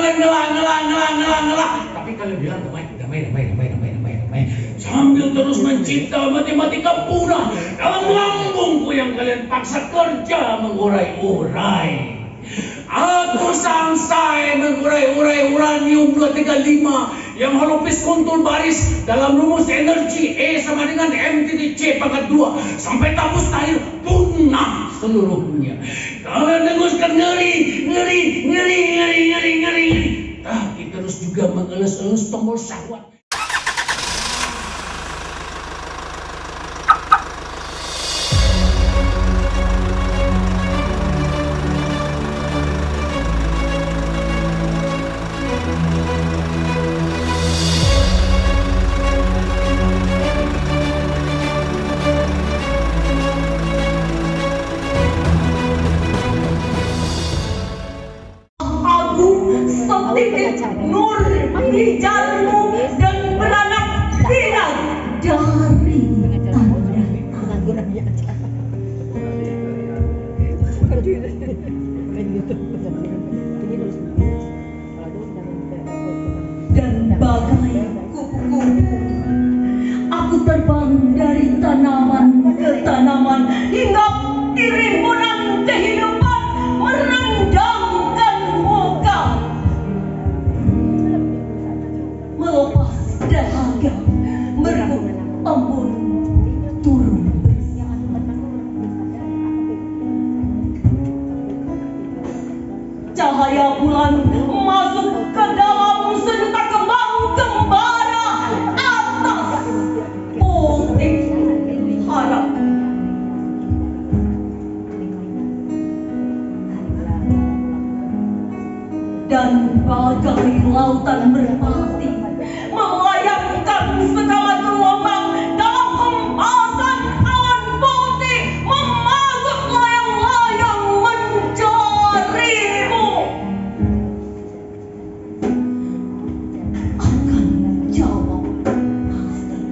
kalian ngelah. Tapi kalian bilang damai. Sambil terus mencipta matematika punah dalam lambungku yang kalian paksa kerja mengurai-urai. Aku samsai mengurai-urai uranium 235 yang holopis kontur baris dalam rumus energi E sama dengan M.C pangkat 2 sampai tabus akhir punah seluruhnya. Kalian denguskan ngeri. Tapi terus juga mengelus-elus tombol syahwat. Nur di jalanmu dan beranak pinak dari dan bagai kuku aku terbang dari tanaman ke tanaman hingga di rimbunan kehidupan merendangkan muka. Melepas dahaga merebut embun turun cahaya bulan masuk ke dalam sejuta kembang kembara atas putih harap. Dan bagai lautan merpati melayangkan segala gelombang dalam hempasan awan putih memasuk layang-layang mencarimu. Akan jawab pasti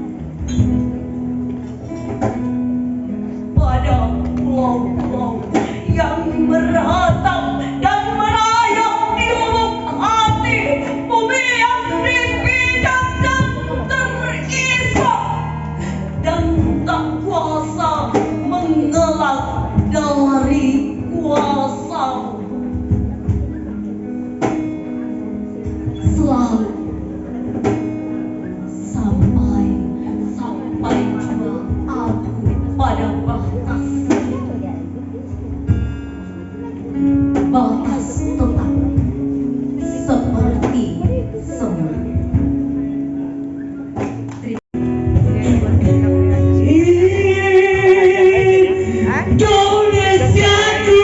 pada pulau-pulau yang meratap dan merayap di lubuk hati bumi yang dipijak dan terisak dan tak kuasa mengelak dari kuasa selalu sampai jua aku pada batas tetap seperti semula. Indonesiaku,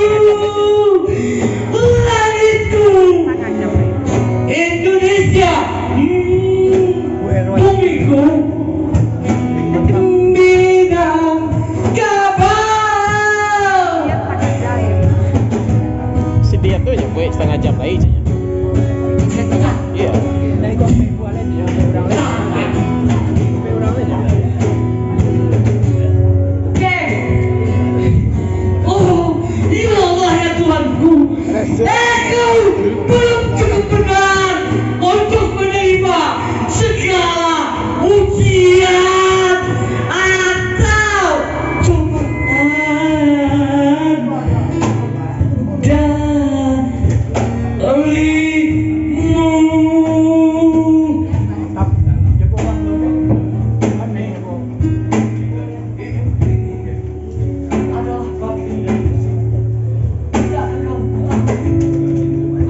langitku, Indonesia, bumiku, Minangkabau. Si dia tuh ya gue setengah jam lagi aja. Iya. Oh, ya Allah ya Tuhanku, aku belum cukup benar untuk menerima segala ujian atau cobaan darimu.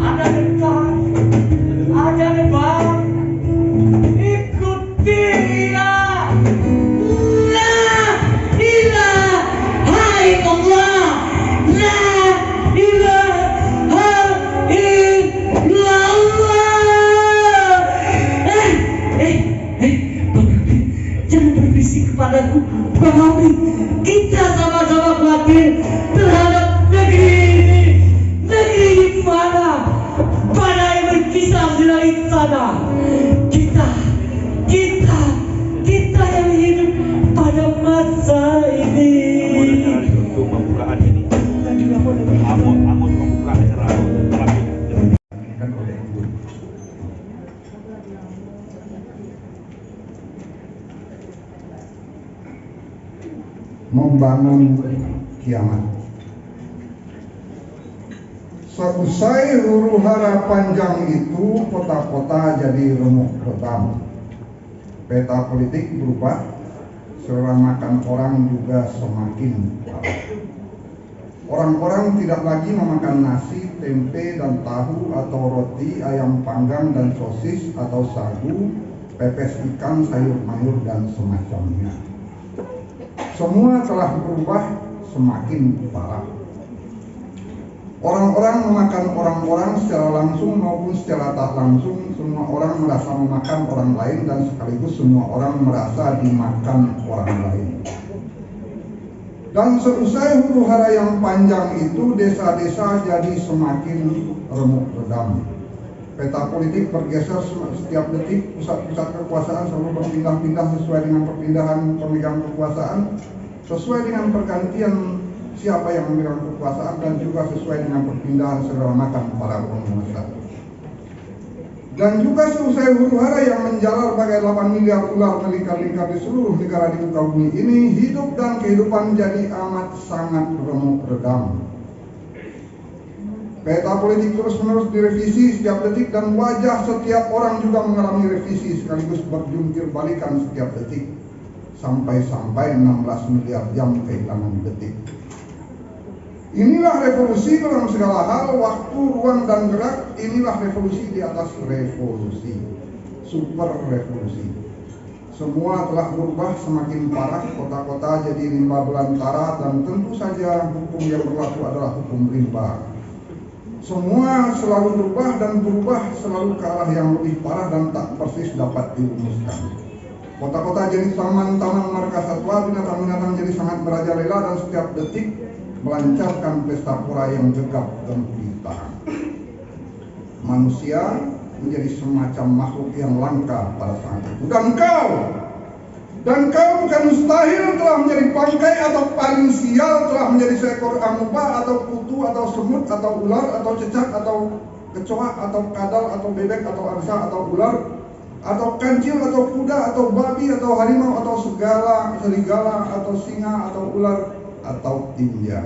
Ada membangun kiamat. Seusai huru hara panjang itu, kota-kota jadi remuk redam. Peta politik berubah, selera makan orang juga semakin parah. Orang-orang tidak lagi memakan nasi, tempe, dan tahu, atau roti, ayam panggang, dan sosis, atau sagu, pepes ikan, sayur mayur, dan semacamnya. Semua telah berubah semakin parah. Orang-orang memakan orang-orang secara langsung maupun secara tak langsung. Semua orang merasa memakan orang lain dan sekaligus semua orang merasa dimakan orang lain. Dan seusai huru hara yang panjang itu, desa-desa jadi semakin remuk redam. Peta politik bergeser setiap detik, pusat-pusat kekuasaan selalu berpindah-pindah sesuai dengan perpindahan pemegang kekuasaan, sesuai dengan pergantian siapa yang memegang kekuasaan, dan juga sesuai dengan perpindahan segala macam para penguasa. Dan juga seusai huru hara yang menjalar bagai 8 miliar ular melingkar-lingkar di seluruh negara di muka bumi ini, hidup dan kehidupan jadi amat sangat remuk redam. Peta politik terus-menerus direvisi setiap detik dan wajah setiap orang juga mengalami revisi sekaligus berjungkir balikan setiap detik. Sampai-sampai 16 miliar jam kehilangan detik. Inilah revolusi dalam segala hal, waktu, ruang, dan gerak. Inilah revolusi di atas revolusi. Super revolusi. Semua telah berubah semakin parah, kota-kota jadi rimba belantara, dan tentu saja hukum yang berlaku adalah hukum rimba. Semua selalu berubah dan berubah selalu ke arah yang lebih parah dan tak persis dapat dirumuskan. Kota-kota jadi taman-taman marga satwa, binatang-binatang jadi sangat merajalela, dan setiap detik melancarkan pesta pora yang gegap gempita. Manusia menjadi semacam makhluk yang langka pada saat itu. Dan kau bukan mustahil telah menjadi bangkai atau paling sial, telah menjadi seekor amuba atau kutu atau semut atau ular atau cecak atau kecoa atau kadal atau bebek atau angsa atau ular atau kancil atau kuda atau babi atau harimau atau serigala atau singa atau ular atau tinja.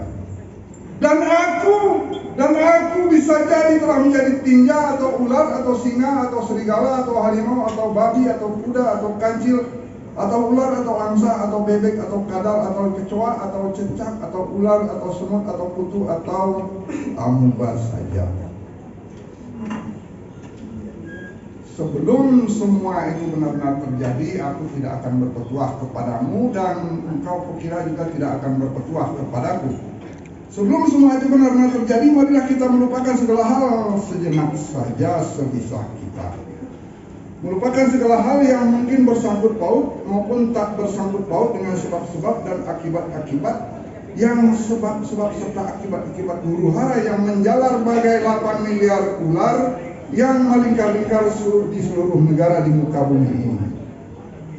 Dan aku bisa jadi telah menjadi tinja atau ular atau singa atau serigala atau harimau atau babi atau kuda atau kancil atau ular atau angsa atau bebek atau kadal atau kecoa atau cecak atau ular atau semut atau kutu atau amuba saja. Sebelum semua itu benar-benar terjadi, aku tidak akan berpetuah kepadamu dan engkau kukira juga tidak akan berpetuah kepadaku. Sebelum semua itu benar-benar terjadi, marilah kita melupakan segala hal sejenak saja sebisa kita. Melupakan segala hal yang mungkin bersangkut paut maupun tak bersangkut paut dengan sebab-sebab dan akibat-akibat, yang sebab-sebab serta akibat-akibat huru hara yang menjalar bagai 8 miliar ular yang melingkar-lingkar di seluruh negara di muka bumi ini.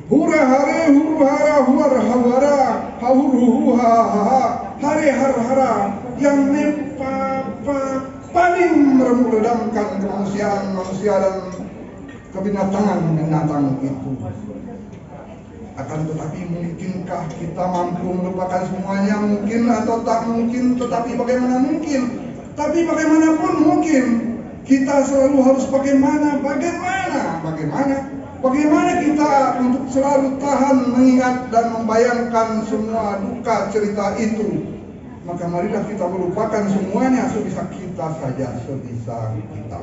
Hura hare huru hara huar hawara hahuru ha ha hare har hara yang paling meredamkan kemanusiaan manusia dan kebinatangan itu. Akan tetapi mungkinkah kita mampu melupakan semuanya? Mungkin atau tak mungkin, tetapi bagaimana mungkin? Tapi bagaimanapun mungkin, kita selalu harus bagaimana kita untuk selalu tahan mengingat dan membayangkan semua duka cerita itu. Maka marilah kita melupakan semuanya sebisa kita saja, sebisa kita.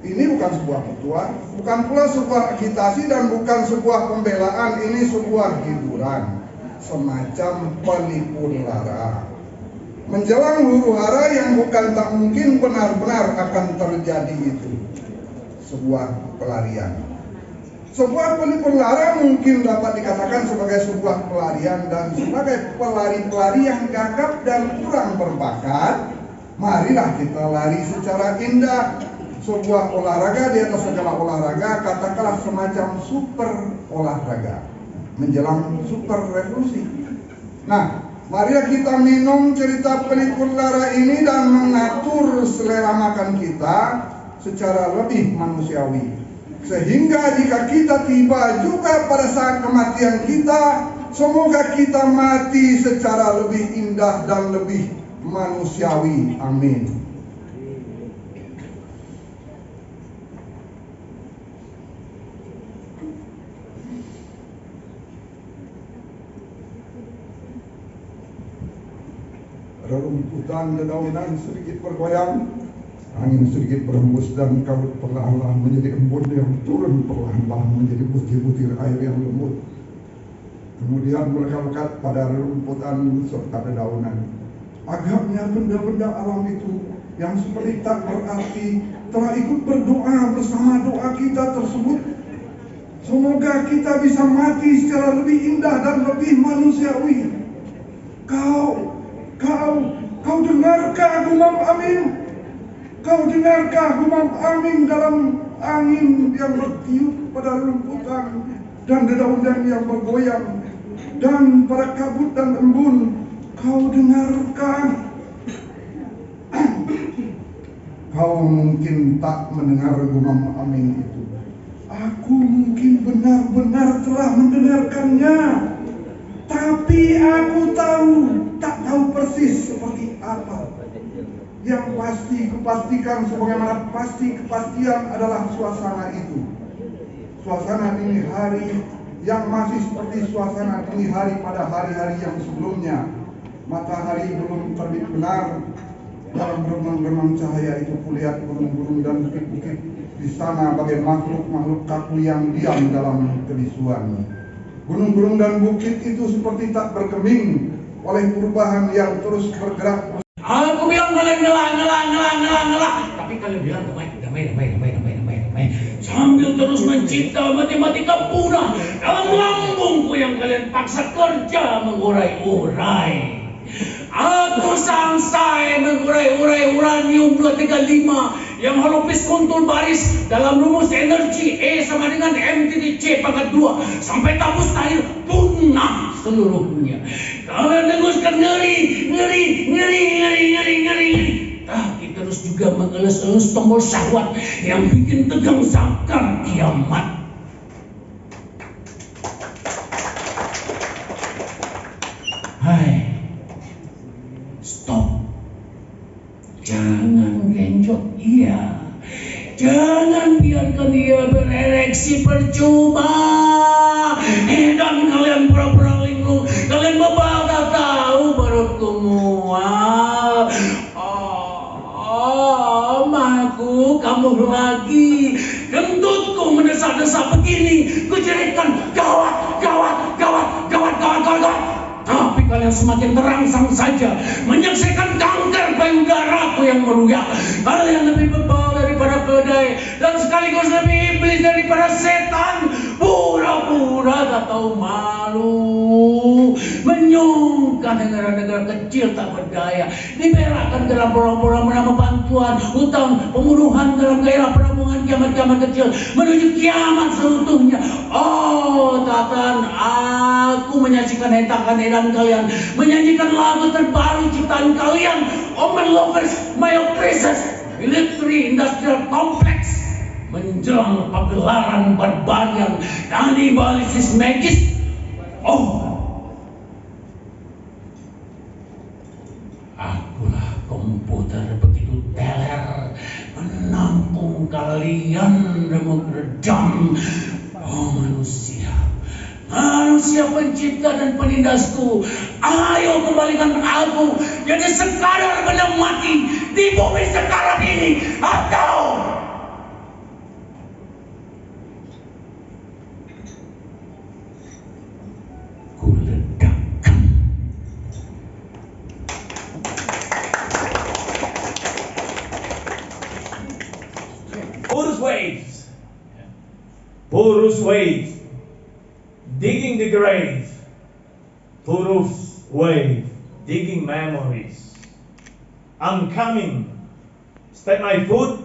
Ini bukan sebuah petuah, bukan pula sebuah agitasi dan bukan sebuah pembelaan. Ini sebuah hiburan, semacam pelipur lara. Menjelang huru hara yang bukan tak mungkin benar-benar akan terjadi itu. Sebuah pelarian. Sebuah pelipur lara mungkin dapat dikatakan sebagai sebuah pelarian, dan sebagai pelari-pelari yang gagap dan kurang berbakat, marilah kita lari secara indah. Sebuah olahraga di atas segala olahraga, katakanlah semacam super olahraga menjelang super revolusi. Nah, marilah kita minum cerita pelipur lara ini dan mengatur selera makan kita secara lebih manusiawi, sehingga jika kita tiba juga pada saat kematian kita, semoga kita mati secara lebih indah dan lebih manusiawi. Amin. Rerumputan dedaunan sedikit bergoyang, angin sedikit berhembus dan kabut perlahan-lahan menjadi embun yang turun perlahan-lahan menjadi butir-butir air yang lembut. Kemudian melekat pada rerumputan serta dedaunan. Agaknya benda-benda alam itu yang seperti tak berarti telah ikut berdoa bersama doa kita tersebut. Semoga kita bisa mati secara lebih indah dan lebih manusiawi. Kau dengarkah gumam amin? Kau dengarkah gumam amin dalam angin yang bertiup pada rumputan dan dedaunan yang bergoyang dan pada kabut dan embun? Kau dengarkah? Kau mungkin tak mendengar gumam amin itu. Aku mungkin benar-benar telah mendengarkannya. Tapi aku tak tahu persis seperti apa. Yang pasti kepastikan sebagaimana pasti kepastian adalah suasana itu. Suasana dini hari yang masih seperti suasana dini hari pada hari-hari yang sebelumnya. Matahari belum terbit benar. Dalam remang-remang cahaya itu kulihat burung-burung dan bukit-bukit di sana bagai makhluk-makhluk kaku yang diam dalam kebisuan. Gunung-gunung dan bukit itu seperti tak berkeming oleh perubahan yang terus bergerak. Aku bilang kalian ngelah. Tapi kalian bilang damai. Sambil terus mencipta matematika punah dalam lambungku yang kalian paksa kerja mengurai-urai. Aku samsai mengurai-urai uranium 235 yang holopis kontur baris dalam rumus energi E sama dengan M.C pangkat 2 sampai tak mustahil punah seluruhnya. Kalian teruskan ngeri. Tapi terus juga mengelus-elus tombol syahwat yang bikin tegang sangkar kiamat. Hai, stop. Jangan genjot ia. Jangan biarkan dia berereksi percuma. Dan kalian pura-pura linglung. Kalian bakal tahu perutku mual. Maku kamu lagi. Kentutku mendesak-desak begini. Kujeritkan gawat. Tapi kalian semakin terangsang saja menyaksikan kanker payudaraku yang meruyak. Kalian lebih bebal daripada keledai dan sekaligus lebih iblis daripada setan. Pura-pura tak tahu malu, menyungkan negara-negara kecil tak berdaya, diberakkan dalam program bantuan, utang, pembunuhan dalam gairah penampungan kiamat-kiamat kecil menuju kiamat seutuhnya. Oh, tatan, aku menyaksikan hentakan edan kalian, menyanyikan lagu terbaru ciptaan kalian, Omen Lovers, Myoprisas, Military Industrial Complex, menjelang pagelaran barbarian kanibalisis magis. Oh, akulah komputer begitu teler menampung kalian dan meredam. Oh manusia pencipta dan penindasku, ayo kembalikan aku jadi sekadar benda mati di bumi sekarang ini, atau ku ledakkan. Porous waves, digging the grave. Porous wave, digging memories. I'm coming, step my foot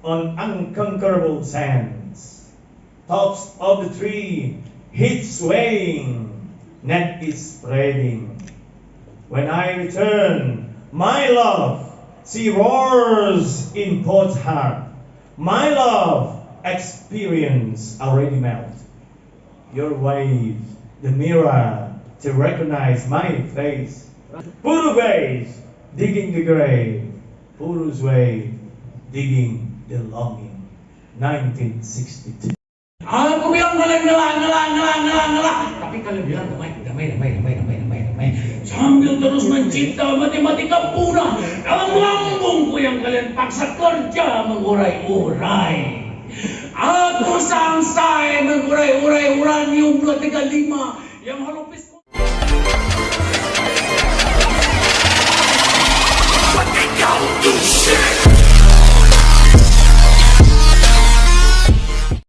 on unconquerable sands. Tops of the tree, heat swaying, net is spreading. When I return, my love, she roars in Port's heart. My love, experience already melt. Your wave, the mirror, to recognize my face. Puru face, digging the grave. Puru's way, digging the longing. 1962. Aku bilang kalian ngelah. Tapi kalian bilang damai. Sambil terus mencipta matematika punah dalam lambungku yang kalian paksa kerja mengurai-urai. Aku samsai mengurai-urai uranium 235 yang halupis.